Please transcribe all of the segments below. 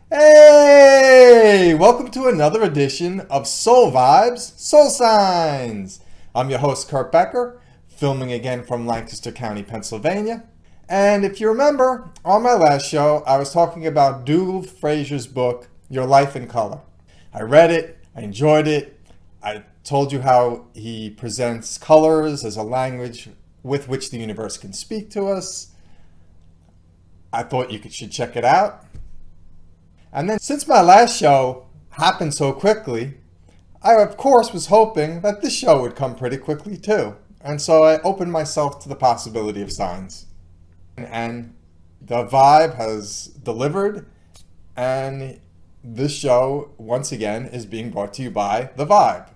Hey! Welcome to another edition of Soul Vibes, Soul Signs. I'm your host, Kurt Becker, filming again from Lancaster County, Pennsylvania. And if you remember, on my last show, I was talking about Dougall Fraser's book, Your Life in Color. I read it, I enjoyed it. I told you how he presents colors as a language with which the universe can speak to us. I thought you should check it out. And then since my last show happened so quickly, I of course was hoping that this show would come pretty quickly too. And so I opened myself to the possibility of signs. And the vibe has delivered, and this show, once again, is being brought to you by The Vibe.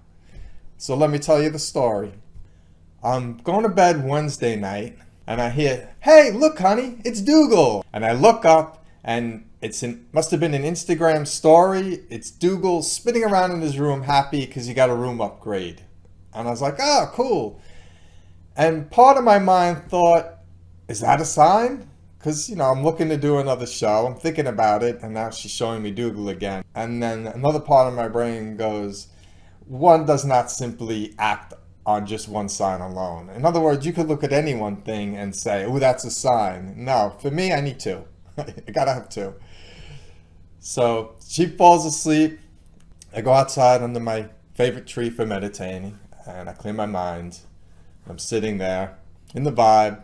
So let me tell you the story. I'm going to bed Wednesday night, and I hear, "Hey, look, honey, it's Dougall." And I look up, and must have been an Instagram story. It's Dougall spinning around in his room happy because he got a room upgrade. And I was like, oh, cool. And part of my mind thought, is that a sign? Because, I'm looking to do another show. I'm thinking about it, and now she's showing me Dougall again. And then another part of my brain goes, one does not simply act on just one sign alone. In other words, you could look at any one thing and say, oh, that's a sign. No, for me, I need two. I gotta have two. So she falls asleep. I go outside under my favorite tree for meditating, and I clear my mind. I'm sitting there in the vibe,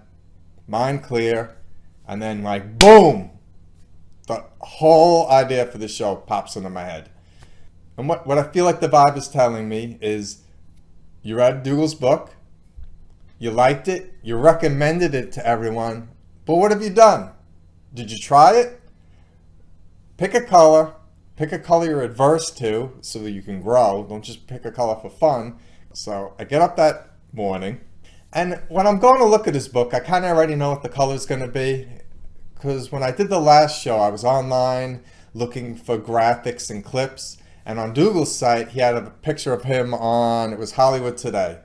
mind clear, and then like boom, the whole idea for the show pops into my head. And what I feel like the vibe is telling me is, you read Dougall's book, you liked it, you recommended it to everyone, but what have you done? Did you try it? Pick a color you're adverse to so that you can grow. Don't just pick a color for fun. So I get up that morning, and when I'm going to look at his book, I kind of already know what the color's going to be, because when I did the last show, I was online looking for graphics and clips, and on Dougall's site, he had a picture of him it was Hollywood Today,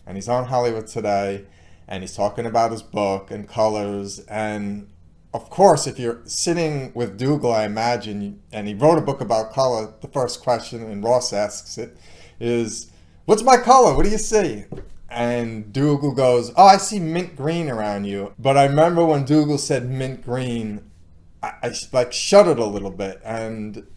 and he's on Hollywood Today, and he's talking about his book and colors. And of course, if you're sitting with Dougall, I imagine, and he wrote a book about color, the first question, and Ross asks it, is, what's my color? What do you see? And Dougall goes, oh, I see mint green around you. But I remember when Dougall said mint green, I like shuddered a little bit. And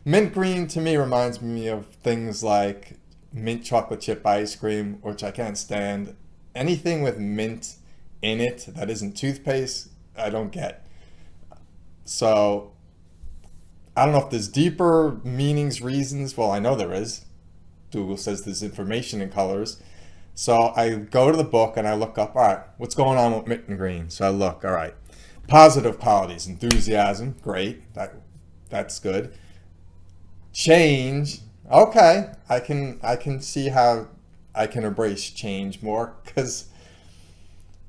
mint green to me reminds me of things like mint chocolate chip ice cream, which I can't stand. Anything with mint in it that isn't toothpaste, I don't get. So I don't know if there's deeper meanings, reasons. Well, I know there is. Dougall says there's information in colors. So I go to the book and I look up, all right, what's going on with mint and green? So I look, all right, positive qualities, enthusiasm, great, that's good. Change, okay, I can see how I can embrace change more, because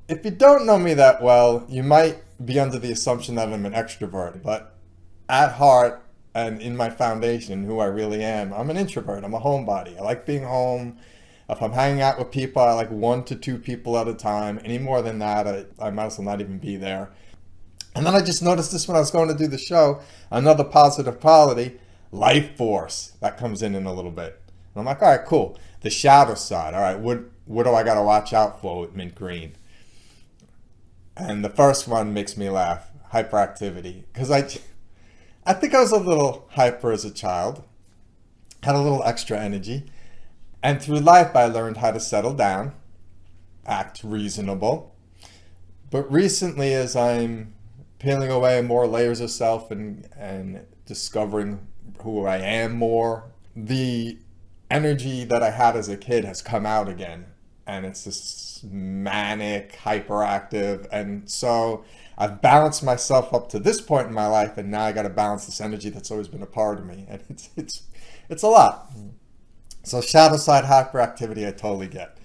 if you don't know me that well, you might be under the assumption that I'm an extrovert, but at heart and in my foundation, who I really am, I'm an introvert. I'm a homebody. I like being home. If I'm hanging out with people, I like 1 to 2 people at a time. Any more than that, I might as well not even be there. And then I just noticed this when I was going to do the show, another positive quality, life force, that comes in a little bit. And I'm like, all right, cool. The shadow side, all right, what do I got to watch out for with mint green? And the first one makes me laugh, hyperactivity. Because I think I was a little hyper as a child, had a little extra energy. And through life, I learned how to settle down, act reasonable. But recently, as I'm peeling away more layers of self and discovering who I am more, the energy that I had as a kid has come out again. And it's this manic, hyperactive. And so I've balanced myself up to this point in my life, and now I got to balance this energy that's always been a part of me. And it's a lot. So shadow side hyperactivity, I totally get.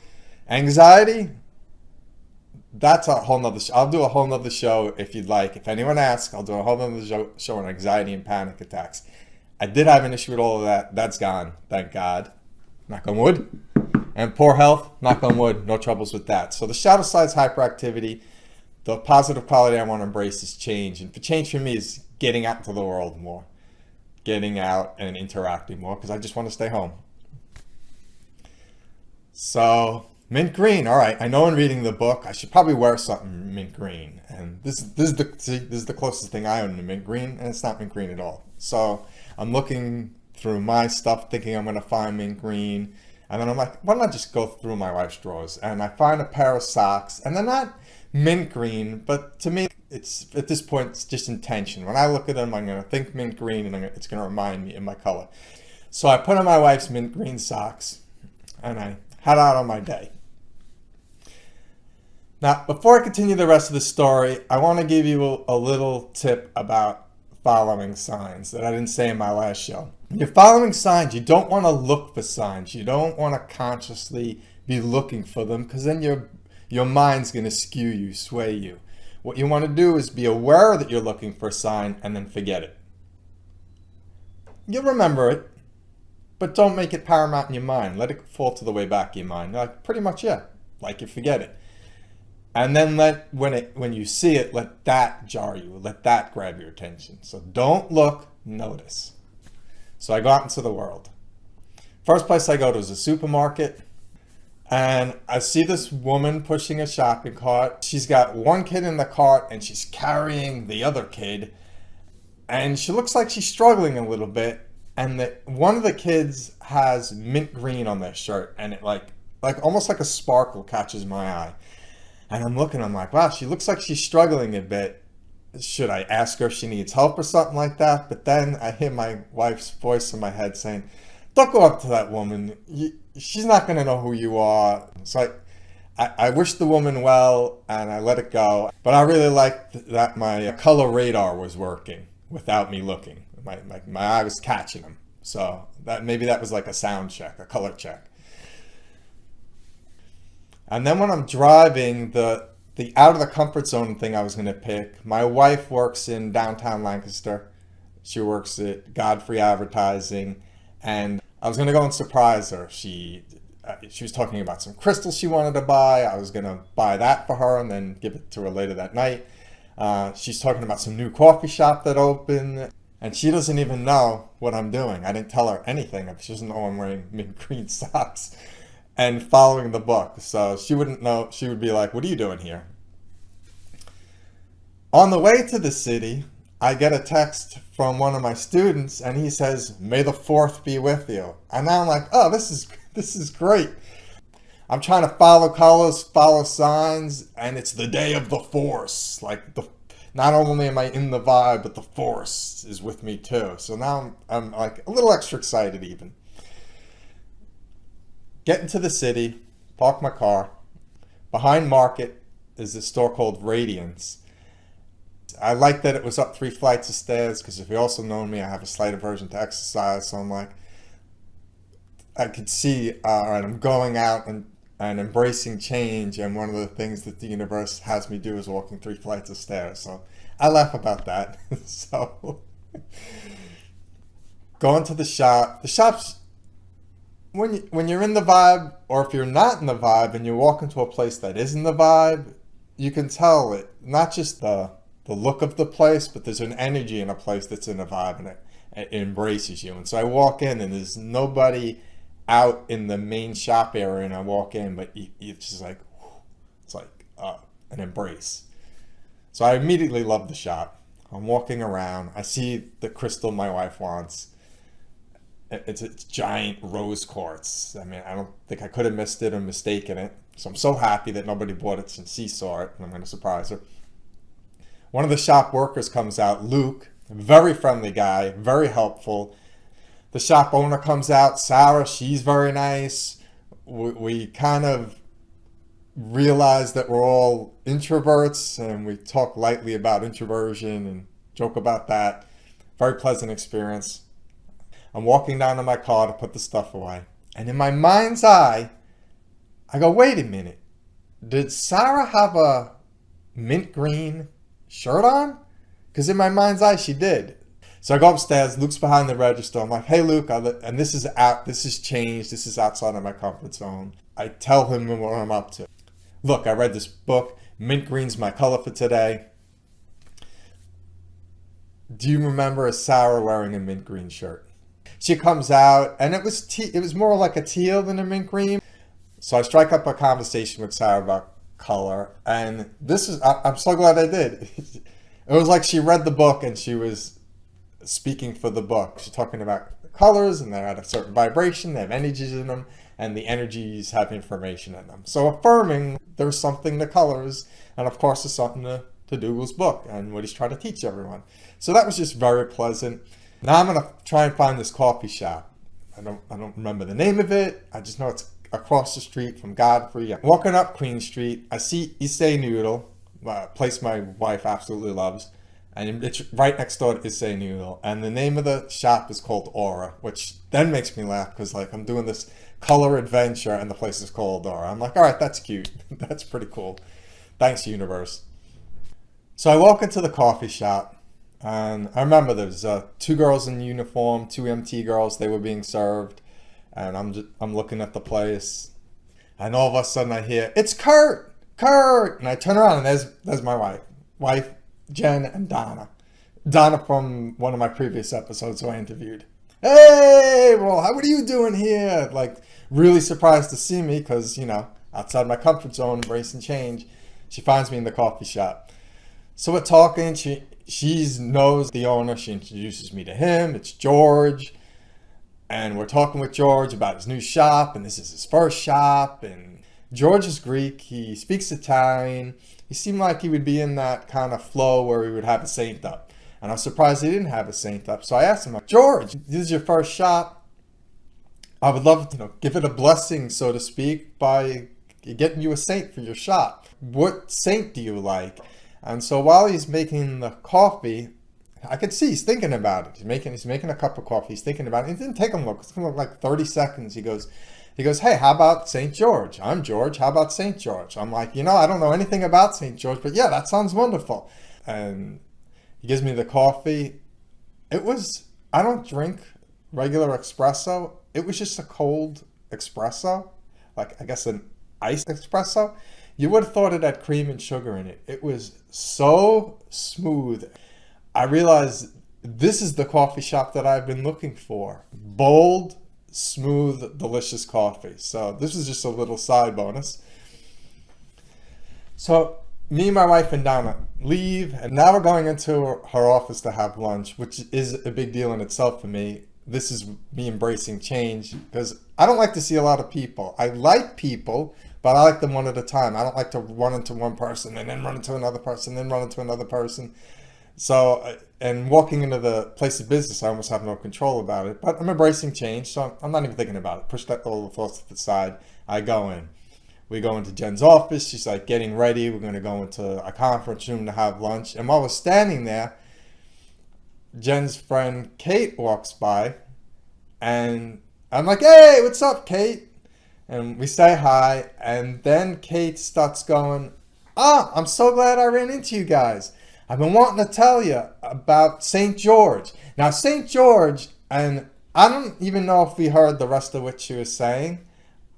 Anxiety, that's a whole nother show. I'll do a whole nother show if you'd like. If anyone asks, I'll do a whole nother show on anxiety and panic attacks. I did have an issue with all of that. That's gone, thank God. Knock on wood. And poor health, knock on wood, no troubles with that. So the shadow side's hyperactivity. The positive quality I want to embrace is change. And for change for me is getting out into the world more. Getting out and interacting more because I just want to stay home. So mint green. All right, I know in reading the book I should probably wear something mint green. And this is the closest thing I own to mint green, and it's not mint green at all. So I'm looking through my stuff thinking I'm going to find mint green. And then I'm like, why don't I just go through my wife's drawers? And I find a pair of socks, and they're not mint green, but to me, it's at this point, it's just intention. When I look at them, I'm going to think mint green, and it's going to remind me of my color. So I put on my wife's mint green socks, and I head out on my day. Now, before I continue the rest of the story, I want to give you a little tip about following signs that I didn't say in my last show. When you're following signs, you don't want to look for signs. You don't want to consciously be looking for them because then your mind's going to skew you, sway you. What you want to do is be aware that you're looking for a sign and then forget it. You'll remember it, but don't make it paramount in your mind. Let it fall to the way back in your mind. Like, pretty much, yeah, like you forget it. And then when you see it, let that jar you, let that grab your attention. So don't look, notice. So I go out into the world. First place I go to is a supermarket, and I see this woman pushing a shopping cart. She's got one kid in the cart, and she's carrying the other kid, and she looks like she's struggling a little bit. And one of the kids has mint green on their shirt, and it like almost like a sparkle catches my eye. And I'm looking, I'm like, wow, she looks like she's struggling a bit. Should I ask her if she needs help or something like that? But then I hear my wife's voice in my head saying, don't go up to that woman. She's not going to know who you are. So I wish the woman well, and I let it go. But I really liked that my color radar was working without me looking. My eye was catching them. So maybe that was like a sound check, a color check. And then when I'm driving, the out of the comfort zone thing I was going to pick, my wife works in downtown Lancaster. She works at Godfrey Advertising, and I was going to go and surprise her. She was talking about some crystals she wanted to buy. I was going to buy that for her and then give it to her later that night. She's talking about some new coffee shop that opened, and she doesn't even know what I'm doing. I didn't tell her anything. She doesn't know I'm wearing mint green socks and following the book. So she wouldn't know. She would be like, what are you doing here? On the way to the city, I get a text from one of my students, and he says, may the 4th be with you. And now I'm like, oh, this is great. I'm trying to follow colors, follow signs, and it's the day of the Force. Like, not only am I in the vibe, but the Force is with me too. So now I'm like a little extra excited even. Get into the city, park my car. Behind Market is a store called Radiance. I like that it was up 3 flights of stairs, because if you also know me, I have a slight aversion to exercise. So I'm like, I could see, all right, I'm going out and embracing change. And one of the things that the universe has me do is walking 3 flights of stairs. So I laugh about that. So going to the shop. The shop's, when you're in the vibe, or if you're not in the vibe and you walk into a place that is in the vibe, you can tell it, not just the look of the place, but there's an energy in a place that's in a vibe, and it embraces you. And so I walk in, and there's nobody out in the main shop area, and I walk in, but it's just like, it's like an embrace. So I immediately love the shop. I'm walking around. I see the crystal my wife wants. It's giant rose quartz. I mean, I don't think I could have missed it or mistaken it. So I'm so happy that nobody bought it since she saw it, and I'm going to surprise her. One of the shop workers comes out, Luke, a very friendly guy, very helpful. The shop owner comes out, Sarah, she's very nice. We kind of realize that we're all introverts, and we talk lightly about introversion and joke about that. Very pleasant experience. I'm walking down to my car to put the stuff away. And in my mind's eye, I go, wait a minute. Did Sarah have a mint green shirt on? Because in my mind's eye, she did. So I go upstairs. Luke's behind the register. I'm like, "Hey, Luke," and this is out. This has changed. This is outside of my comfort zone. I tell him what I'm up to. Look, I read this book. Mint green's my color for today. Do you remember Sarah wearing a mint green shirt? She comes out, and it was more like a teal than a mint green. So I strike up a conversation with Sarah about color, and I'm so glad I did. It was like she read the book and she was speaking for the book. She's talking about colors, and they're at a certain vibration, they have energies in them, and the energies have information in them. So affirming there's something to colors, and of course there's something to Dougall's book and what he's trying to teach everyone. So that was just very pleasant. Now I'm gonna try and find this coffee shop. I don't remember the name of it. I just know it's across the street from Godfrey. I'm walking up Queen Street. I see Issei Noodle, a place my wife absolutely loves. And it's right next door to Issei Noodle. And the name of the shop is called Aura, which then makes me laugh because like I'm doing this color adventure and the place is called Aura. I'm like, all right, that's cute. That's pretty cool. Thanks, universe. So I walk into the coffee shop. And I remember there was 2 girls in uniform, 2 MT girls. They were being served, and I'm looking at the place, and all of a sudden I hear, "It's Kurt, Kurt!" And I turn around, and there's my wife Jen, and Donna from one of my previous episodes who I interviewed. "Hey, well, what are you doing here?" Like really surprised to see me because outside my comfort zone, embracing change. She finds me in the coffee shop, so we're talking. She knows the owner. She introduces me to him. It's George. And we're talking with George about his new shop. And this is his first shop. And George is Greek. He speaks Italian. He seemed like he would be in that kind of flow where he would have a saint up. And I was surprised he didn't have a saint up. So I asked him, "George, this is your first shop. I would love to give it a blessing, so to speak, by getting you a saint for your shop. What saint do you like?" And so while he's making the coffee, I could see he's thinking about it. He's making a cup of coffee. He's thinking about it. It didn't take him long. It took like 30 seconds. He goes, "Hey, how about St. George? I'm George. How about St. George?" I'm like, I don't know anything about St. George, but yeah, that sounds wonderful. And he gives me the coffee. I don't drink regular espresso. It was just a cold espresso, like I guess an iced espresso. You would have thought it had cream and sugar in it. It was so smooth. I realized this is the coffee shop that I've been looking for. Bold, smooth, delicious coffee. So this is just a little side bonus. So me, my wife, and Donna leave, and now we're going into her office to have lunch, which is a big deal in itself for me. This is me embracing change because I don't like to see a lot of people. I like people, but I like them one at a time. I don't like to run into one person and then run into another person, then run into another person. So, and walking into the place of business, I almost have no control about it. But I'm embracing change, so I'm not even thinking about it. Push that all the thoughts to the side. I go in. We go into Jen's office. She's like getting ready. We're going to go into a conference room to have lunch. And while we're standing there, Jen's friend Kate walks by. And I'm like, "Hey, what's up, Kate?" And we say hi, and then Kate starts going, "I'm so glad I ran into you guys. I've been wanting to tell you about St. George." Now, St. George, and I don't even know if we heard the rest of what she was saying.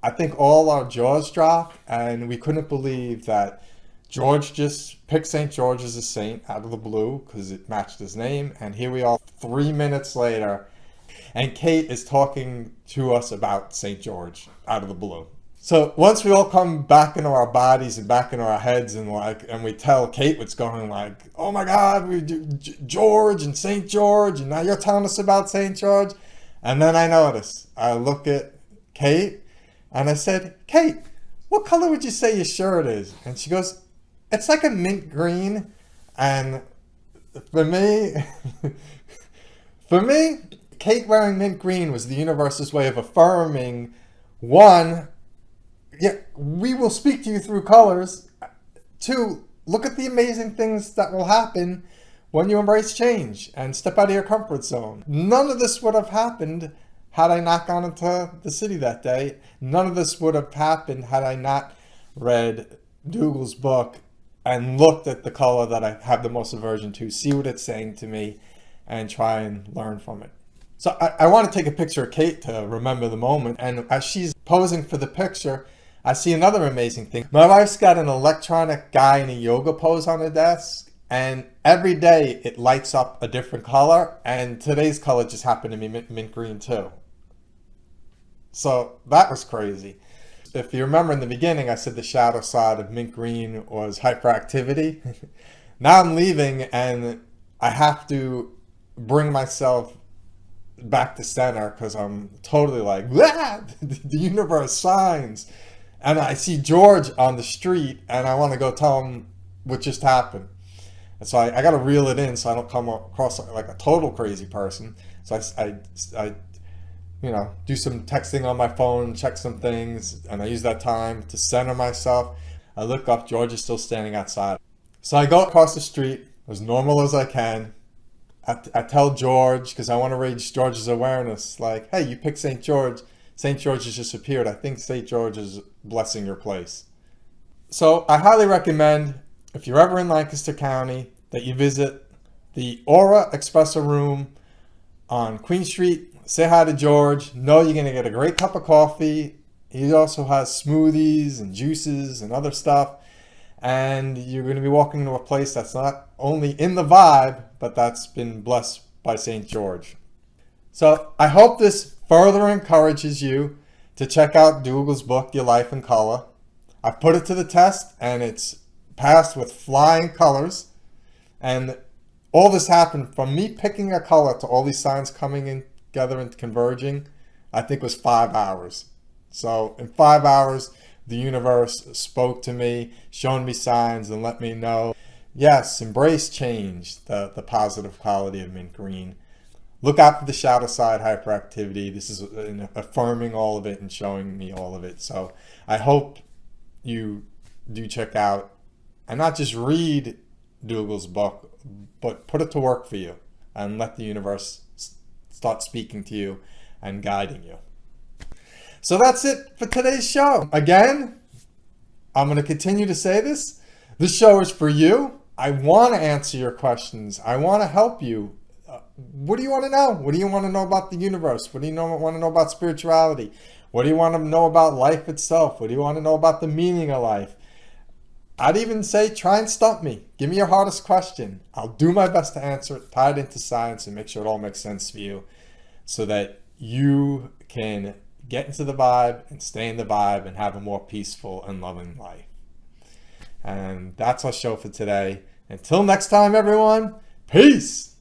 I think all our jaws dropped, and we couldn't believe that George just picked St. George as a saint out of the blue because it matched his name. And here we are 3 minutes later, and Kate is talking to us about St. George out of the blue. So once we all come back into our bodies and back into our heads and we tell Kate what's going, like, "Oh my God, we do George and St. George, and now you're telling us about St. George." And then I look at Kate and I said, "Kate, what color would you say your shirt is?" And she goes, "It's like a mint green." And for me, Kate wearing mint green was the universe's way of affirming, one, yeah, we will speak to you through colors. 2, look at the amazing things that will happen when you embrace change and step out of your comfort zone. None of this would have happened had I not gone into the city that day. None of this would have happened had I not read Dougall's book and looked at the color that I have the most aversion to, see what it's saying to me, and try and learn from it. So I want to take a picture of Kate to remember the moment. And as she's posing for the picture, I see another amazing thing. My wife's got an electronic guy in a yoga pose on her desk. And every day it lights up a different color. And today's color just happened to be mint green too. So that was crazy. If you remember in the beginning, I said the shadow side of mint green was hyperactivity. Now I'm leaving and I have to bring myself back to center because I'm totally like, ah, the universe signs. And I see George on the street and I want to go tell him what just happened. And so I got to reel it in so I don't come across like a total crazy person. So I do some texting on my phone, check some things, and I use that time to center myself. I look up, George is still standing outside. So I go across the street as normal as I can. I tell George, because I want to raise George's awareness, like, hey, you picked St. George. St. George has just appeared. I think St. George is blessing your place. So I highly recommend, if you're ever in Lancaster County, that you visit the Aura Espresso Room on Queen Street. Say hi to George. Know you're going to get a great cup of coffee. He also has smoothies and juices and other stuff. And you're going to be walking into a place that's not only in the vibe, but that's been blessed by St. George. So I hope this further encourages you to check out Dougall's book, Your Life in Color. I've put it to the test and it's passed with flying colors. And all this happened from me picking a color to all these signs coming in together and converging, I think was 5 hours. So in 5 hours, the universe spoke to me, showing me signs and let me know, yes, embrace change, the positive quality of mint green. Look out for the shadow side hyperactivity. This is affirming all of it and showing me all of it. So I hope you do check out and not just read Dougall's book, but put it to work for you and let the universe start speaking to you and guiding you. So that's it for today's show. Again, I'm going to continue to say this. This show is for you. I want to answer your questions. I want to help you. What do you want to know? What do you want to know about the universe? What do you want to know about spirituality? What do you want to know about life itself? What do you want to know about the meaning of life? I'd even say try and stump me. Give me your hardest question. I'll do my best to answer it, tie it into science, and make sure it all makes sense for you so that you can get into the vibe and stay in the vibe and have a more peaceful and loving life. And that's our show for today. Until next time, everyone, peace!